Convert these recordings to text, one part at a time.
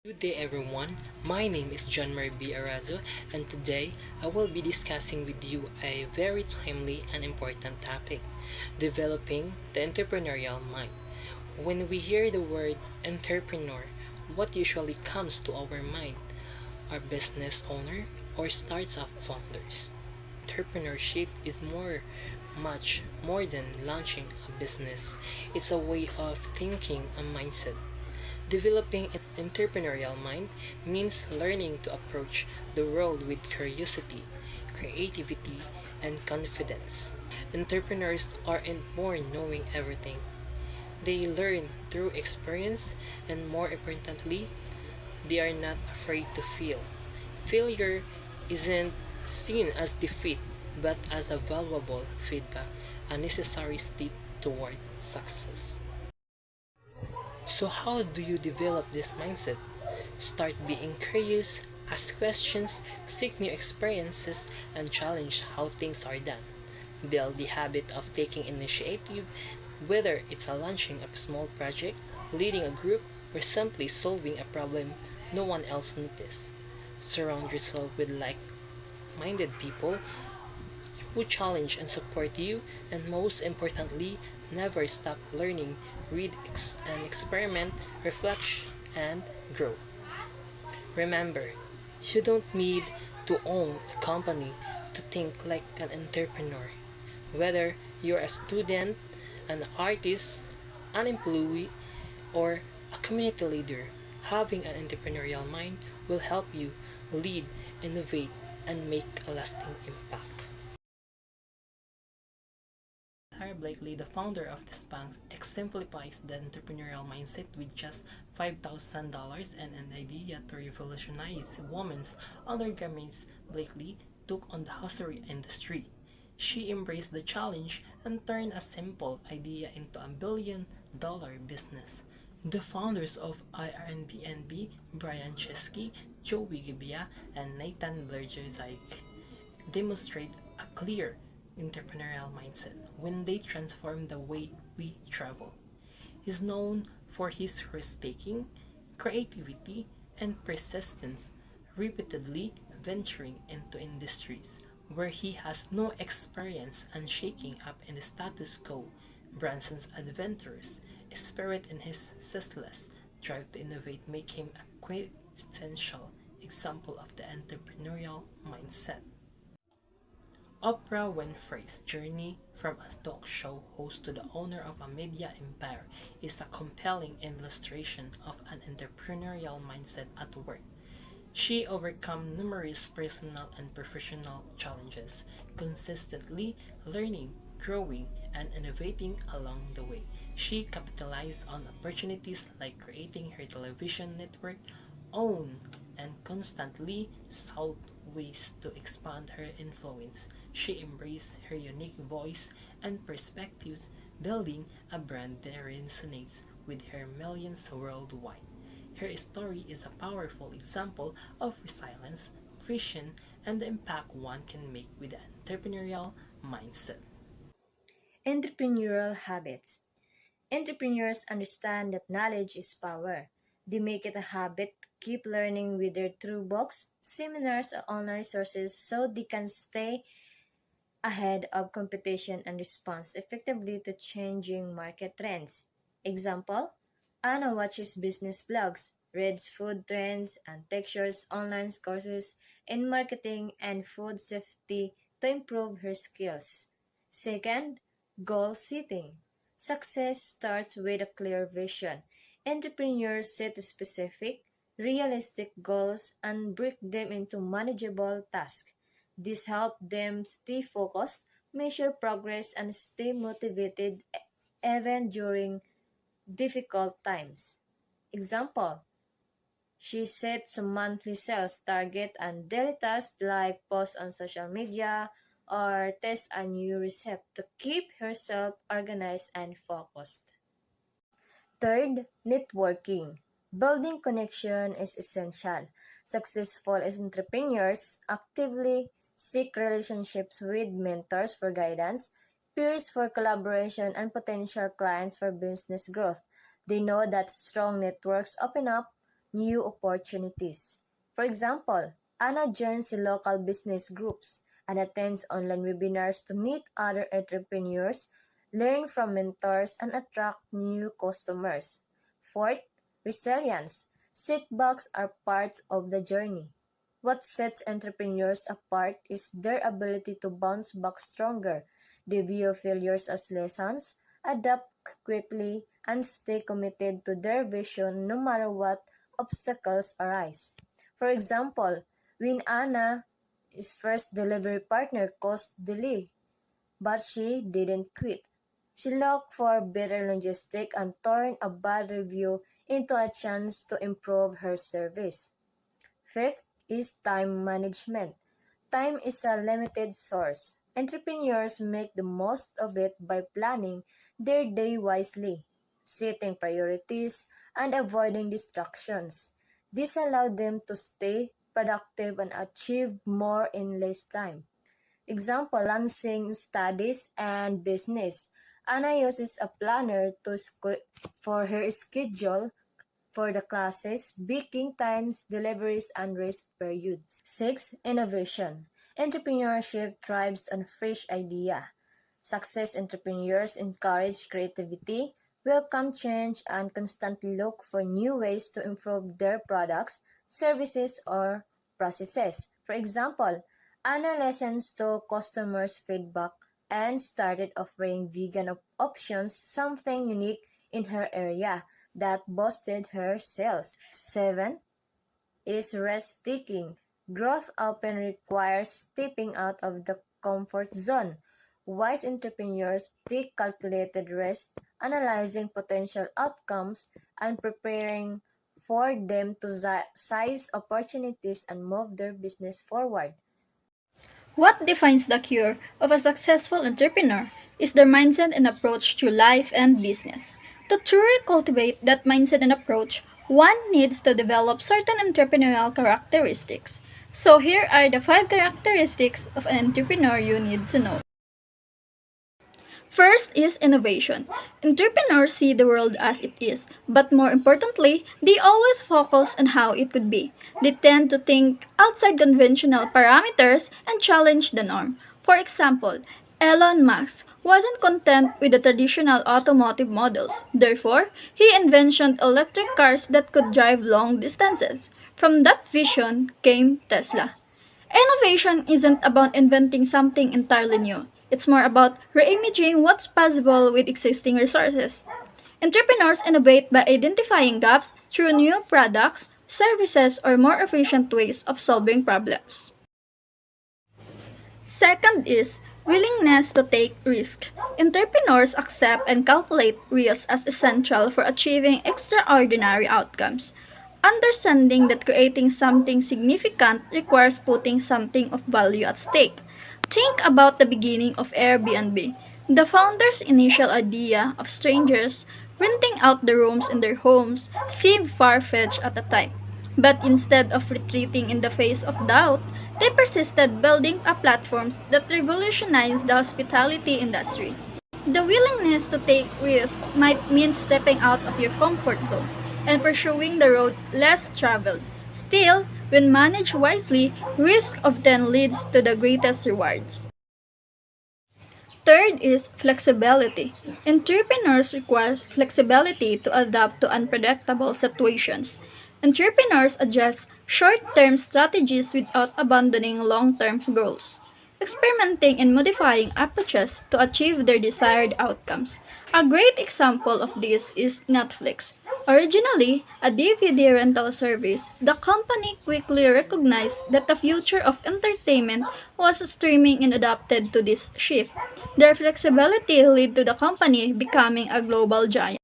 Good day everyone, my name is John Marie B. Arazo and today I will be discussing with you a very timely and important topic, developing the entrepreneurial mind. When we hear the word entrepreneur, what usually comes to our mind are business owner or startup founders. Entrepreneurship is much more than launching a business. It's a way of thinking, a mindset. Developing an entrepreneurial mind means learning to approach the world with curiosity, creativity, and confidence. Entrepreneurs aren't born knowing everything. They learn through experience, and more importantly, they are not afraid to fail. Failure isn't seen as defeat, but as a valuable feedback, a necessary step toward success. So, how do you develop this mindset? Start being curious, ask questions, seek new experiences, and challenge how things are done. Build the habit of taking initiative, whether it's a launching a small project, leading a group, or simply solving a problem no one else noticed. Surround yourself with like minded people who challenge and support you, and most importantly, never stop learning, read and experiment, reflect, and grow. Remember, you don't need to own a company to think like an entrepreneur. Whether you're a student, an artist, an employee, or a community leader, having an entrepreneurial mind will help you lead, innovate, and make a lasting impact. Tyre Blakely, the founder of this bank, exemplifies the entrepreneurial mindset with just $5,000 and an idea to revolutionize women's undergarments. Blakely took on the hosiery industry. She embraced the challenge and turned a simple idea into a $1 billion business. The founders of Airbnb, Brian Chesky, Joey Gibeah, and Nathan Blerzezik demonstrate a clear entrepreneurial mindset when they transform the way we travel. He's known for his risk-taking, creativity, and persistence, repeatedly venturing into industries where he has no experience and shaking up in the status quo. Branson's adventurous spirit and his ceaseless drive to innovate make him a quintessential example of the entrepreneurial mindset. Oprah Winfrey's journey from a talk show host to the owner of a media empire is a compelling illustration of an entrepreneurial mindset at work. She overcame numerous personal and professional challenges, consistently learning, growing, and innovating along the way. She capitalized on opportunities like creating her television network, own, and constantly sought ways to expand her influence. She embraced her unique voice and perspectives, building a brand that resonates with her millions worldwide. Her story is a powerful example of resilience, vision, and the impact one can make with an entrepreneurial mindset. Entrepreneurial habits. Entrepreneurs understand that knowledge is power. They make it a habit to keep learning with their true books, seminars, or online resources so they can stay ahead of competition and respond effectively to changing market trends. Example, Anna watches business blogs, reads food trends, and takes online courses in marketing and food safety to improve her skills. Second, goal setting. Success starts with a clear vision. Entrepreneurs set specific, realistic goals and break them into manageable tasks. This helps them stay focused, measure progress, and stay motivated even during difficult times. Example, she sets a monthly sales target and daily tasks like post on social media or test a new recipe to keep herself organized and focused. Third, networking. Building connection is essential. Successful entrepreneurs actively seek relationships with mentors for guidance, peers for collaboration, and potential clients for business growth. They know that strong networks open up new opportunities. For example, Anna joins local business groups and attends online webinars to meet other entrepreneurs, learn from mentors, and attract new customers. Fourth, resilience. Setbacks are part of the journey. What sets entrepreneurs apart is their ability to bounce back stronger. They view failures as lessons, adapt quickly, and stay committed to their vision no matter what obstacles arise. For example, when Anna's first delivery partner caused delay, but she didn't quit. She looked for better logistics and turned a bad review into a chance to improve her service. Fifth is time management. Time is a limited source. Entrepreneurs make the most of it by planning their day wisely, setting priorities, and avoiding distractions. This allows them to stay productive and achieve more in less time. Example, balancing studies and business. Anna uses a planner for her schedule for the classes, baking times, deliveries, and rest periods. 6. Innovation. Entrepreneurship thrives on fresh idea. Success entrepreneurs encourage creativity, welcome change, and constantly look for new ways to improve their products, services, or processes. For example, Anna listens to customers' feedback and started offering vegan options, something unique in her area that boosted her sales. 7 is risk-taking. Growth often requires stepping out of the comfort zone. Wise entrepreneurs take calculated risks, analyzing potential outcomes, and preparing for them to seize opportunities and move their business forward. What defines the cure of a successful entrepreneur is their mindset and approach to life and business. To truly cultivate that mindset and approach, one needs to develop certain entrepreneurial characteristics. So here are the 5 characteristics of an entrepreneur you need to know. First is innovation. Entrepreneurs see the world as it is, but more importantly, they always focus on how it could be. They tend to think outside conventional parameters and challenge the norm. For example, Elon Musk wasn't content with the traditional automotive models. Therefore, he invented electric cars that could drive long distances. From that vision came Tesla. Innovation isn't about inventing something entirely new. It's more about reimagining what's possible with existing resources. Entrepreneurs innovate by identifying gaps through new products, services, or more efficient ways of solving problems. Second is willingness to take risk. Entrepreneurs accept and calculate risks as essential for achieving extraordinary outcomes. Understanding that creating something significant requires putting something of value at stake. Think about the beginning of Airbnb. The founder's initial idea of strangers renting out the rooms in their homes seemed far-fetched at the time. But instead of retreating in the face of doubt, they persisted building a platforms that revolutionized the hospitality industry. The willingness to take risks might mean stepping out of your comfort zone and pursuing the road less traveled. Still, when managed wisely, risk often leads to the greatest rewards. Third is flexibility. Entrepreneurs require flexibility to adapt to unpredictable situations. Entrepreneurs adjust short-term strategies without abandoning long-term goals, experimenting and modifying approaches to achieve their desired outcomes. A great example of this is Netflix. Originally a DVD rental service, the company quickly recognized that the future of entertainment was streaming and adapted to this shift. Their flexibility led to the company becoming a global giant.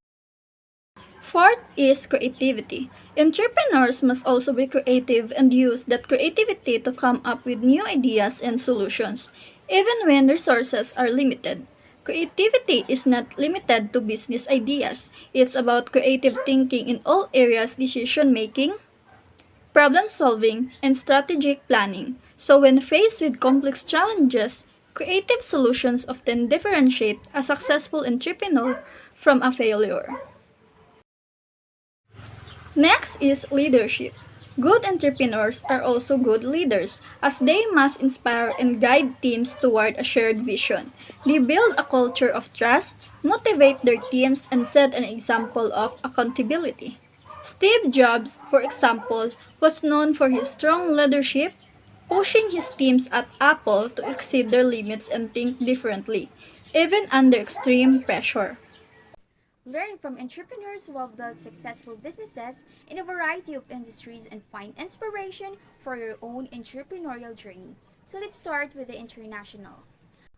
Fourth is creativity. Entrepreneurs must also be creative and use that creativity to come up with new ideas and solutions, even when resources are limited. Creativity is not limited to business ideas. It's about creative thinking in all areas decision making, problem solving, and strategic planning. So when faced with complex challenges, creative solutions often differentiate a successful entrepreneur from a failure. Next is leadership. Good entrepreneurs are also good leaders, as they must inspire and guide teams toward a shared vision. They build a culture of trust, motivate their teams, and set an example of accountability. Steve Jobs, for example, was known for his strong leadership, pushing his teams at Apple to exceed their limits and think differently, even under extreme pressure. Learn from entrepreneurs who have built successful businesses in a variety of industries and find inspiration for your own entrepreneurial journey. So let's start with the international.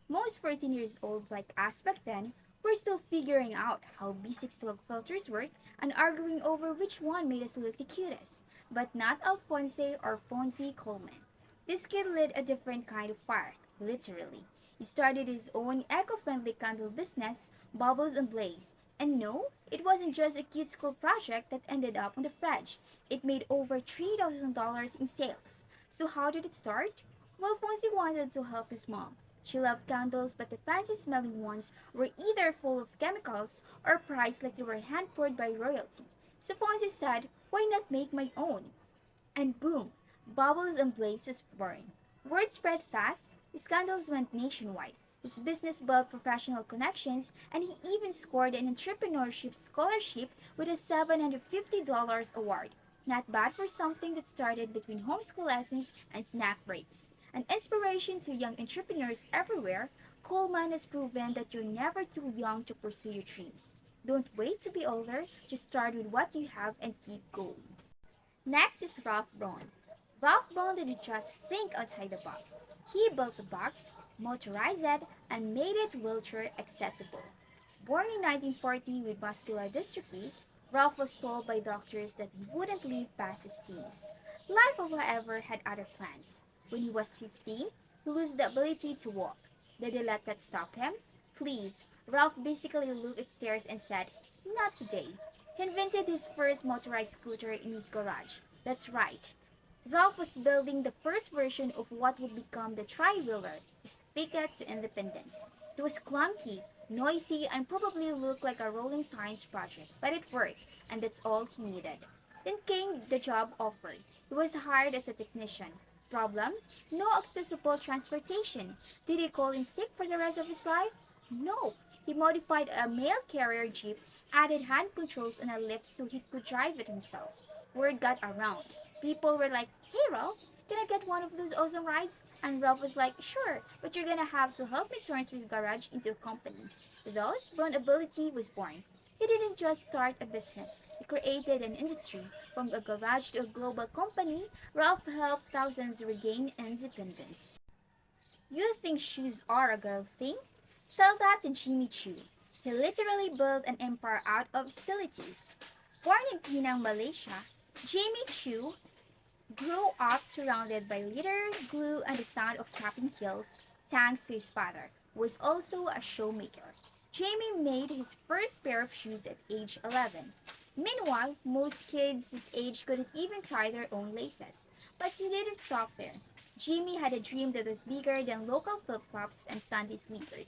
Most 14 years old like us back then were still figuring out how basic stove filters work and arguing over which one made us look the cutest. But not Alphonse or Fonzie Coleman. This kid lit a different kind of fire, literally. He started his own eco-friendly candle business, Bubbles and Blaze. And no, it wasn't just a cute school project that ended up on the fridge. It made over $3,000 in sales. So how did it start? Well, Fonzie wanted to help his mom. She loved candles, but the fancy smelling ones were either full of chemicals or priced like they were hand poured by royalty. So Fonzie said, why not make my own? And boom, Bubbles and Blaze was born. Word spread fast, his candles went nationwide. His business built professional connections, and he even scored an entrepreneurship scholarship with a $750 award. Not bad for something that started between homeschool lessons and snack breaks. An inspiration to young entrepreneurs everywhere, Coleman has proven that you're never too young to pursue your dreams. Don't wait to be older, just start with what you have and keep going. Next is Ralph Braun. Ralph Braun didn't just think outside the box. He built the box, motorized it, and made it wheelchair accessible. Born in 1940 with muscular dystrophy, Ralph was told by doctors that he wouldn't live past his teens. Life, however, had other plans. When he was 15, he lost the ability to walk. Did they let that stop him? Please, Ralph basically looked at stairs and said, not today. He invented his first motorized scooter in his garage. That's right. Ralph was building the first version of what would become the tri-wheeler, his ticket to independence. It was clunky, noisy, and probably looked like a rolling science project, but it worked, and that's all he needed. Then came the job offered. He was hired as a technician. Problem? No accessible transportation. Did he call in sick for the rest of his life? No. He modified a mail carrier jeep, added hand controls and a lift so he could drive it himself. Word got around. People were like, hey Ralph, can I get one of those awesome rides? And Ralph was like, sure, but you're gonna have to help me turn his garage into a company. Thus, Brown Ability was born. He didn't just start a business. He created an industry. From a garage to a global company, Ralph helped thousands regain independence. You think shoes are a girl thing? Tell that to Jimmy Choo. He literally built an empire out of stilettos. Born in Penang, Malaysia, Jimmy Choo grew up surrounded by litter, glue, and the sound of tapping heels, thanks to his father, who was also a showmaker. Jamie made his first pair of shoes at age 11. Meanwhile, most kids his age couldn't even tie their own laces. But he didn't stop there. Jimmy had a dream that was bigger than local flip-flops and Sunday sneakers.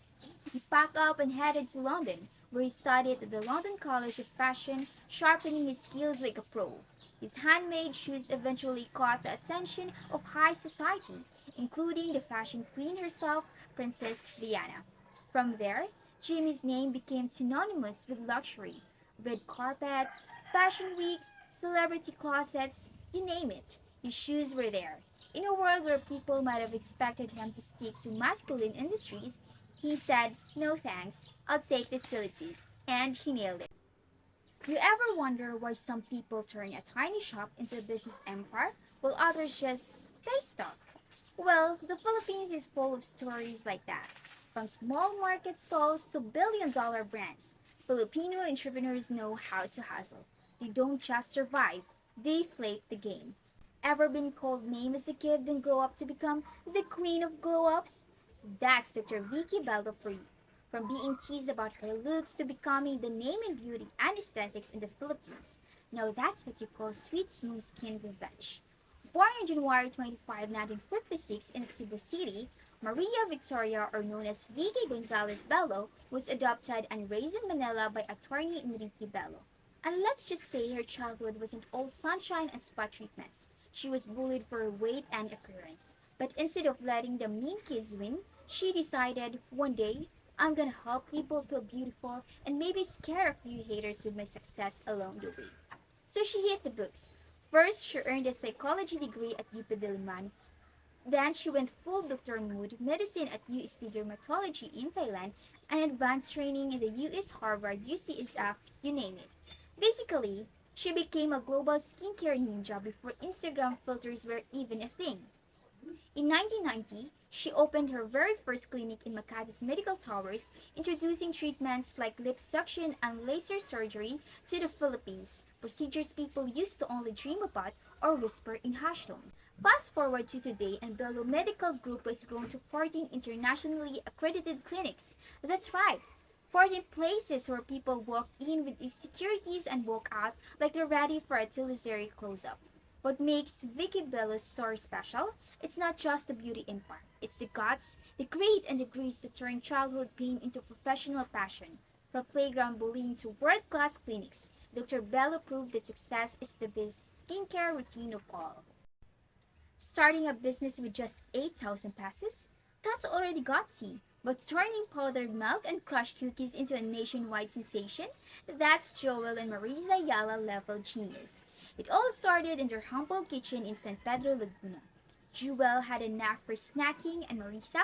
He packed up and headed to London, where he studied at the London College of Fashion, sharpening his skills like a pro. His handmade shoes eventually caught the attention of high society, including the fashion queen herself, Princess Diana. From there, Jimmy's name became synonymous with luxury. Red carpets, fashion weeks, celebrity closets, you name it. His shoes were there. In a world where people might have expected him to stick to masculine industries, he said, no thanks, I'll take the stilities. And he nailed it. You ever wonder why some people turn a tiny shop into a business empire while others just stay stuck? Well, the Philippines is full of stories like that. From small market stalls to billion-dollar brands, Filipino entrepreneurs know how to hustle. They don't just survive, they flake the game. Ever been called name as a kid then grow up to become the queen of glow-ups? That's Dr. Vicky Bello for you. From being teased about her looks to becoming the name in beauty and aesthetics in the Philippines. Now that's what you call sweet smooth skin revenge. Born on January 25, 1956 in Cebu City, Maria Victoria, or known as Vicky Gonzalez Bello, was adopted and raised in Manila by attorney Enrique Bello. And let's just say her childhood wasn't all sunshine and spa treatments. She was bullied for her weight and appearance. But instead of letting the mean kids win, she decided one day, I'm gonna help people feel beautiful and maybe scare a few haters with my success along the way. So she hit the books. First, she earned a psychology degree at UP Diliman. Then she went full doctor mode, medicine at UST Dermatology in Thailand, and advanced training in the US Harvard, UCSF, you name it. Basically, she became a global skincare ninja before Instagram filters were even a thing. In 1990, she opened her very first clinic in Makati's Medical Towers, introducing treatments like lip suction and laser surgery to the Philippines, procedures people used to only dream about or whisper in hushed tones. Fast forward to today, and Bello Medical Group has grown to 14 internationally accredited clinics. That's right, 14 places where people walk in with insecurities and walk out like they're ready for a teleseries close-up. What makes Vicky Bello's story special? It's not just the beauty impact. It's the guts, the grit, and the grace to turn childhood pain into professional passion. From playground bullying to world-class clinics, Dr. Bello proved that success is the best skincare routine of all. Starting a business with just 8,000 pesos? That's already gutsy. But turning powdered milk and crushed cookies into a nationwide sensation? That's Joel and Marisa Yala level genius. It all started in their humble kitchen in San Pedro, Laguna. Jewel had a knack for snacking, and Marisa,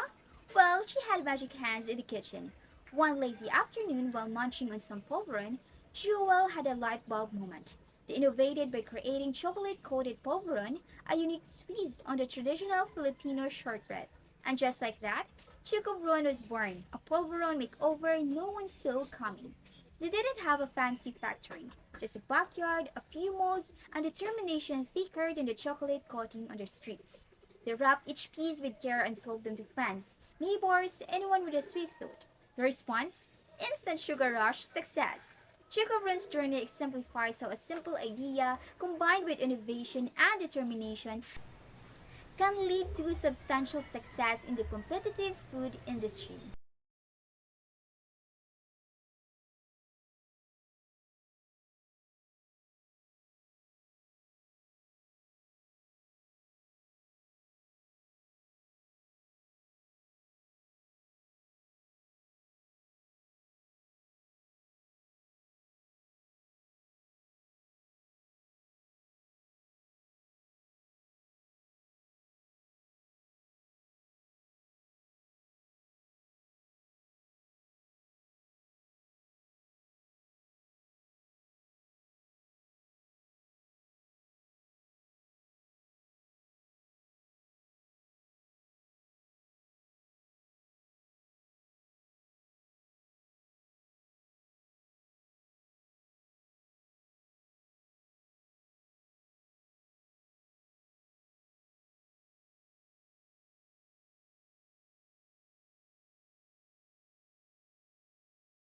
well, she had magic hands in the kitchen. One lazy afternoon while munching on some polvoron, Jewel had a light bulb moment. They innovated by creating chocolate-coated polvoron, a unique twist on the traditional Filipino shortbread. And just like that, Chocobron was born, a polvoron makeover no one saw coming. They didn't have a fancy factory, just a backyard, a few molds, and determination thicker than the chocolate coating on the streets. They wrapped each piece with care and sold them to friends, neighbors, anyone with a sweet tooth. The response? Instant sugar rush success. Chocobron's journey exemplifies how a simple idea, combined with innovation and determination, can lead to substantial success in the competitive food industry.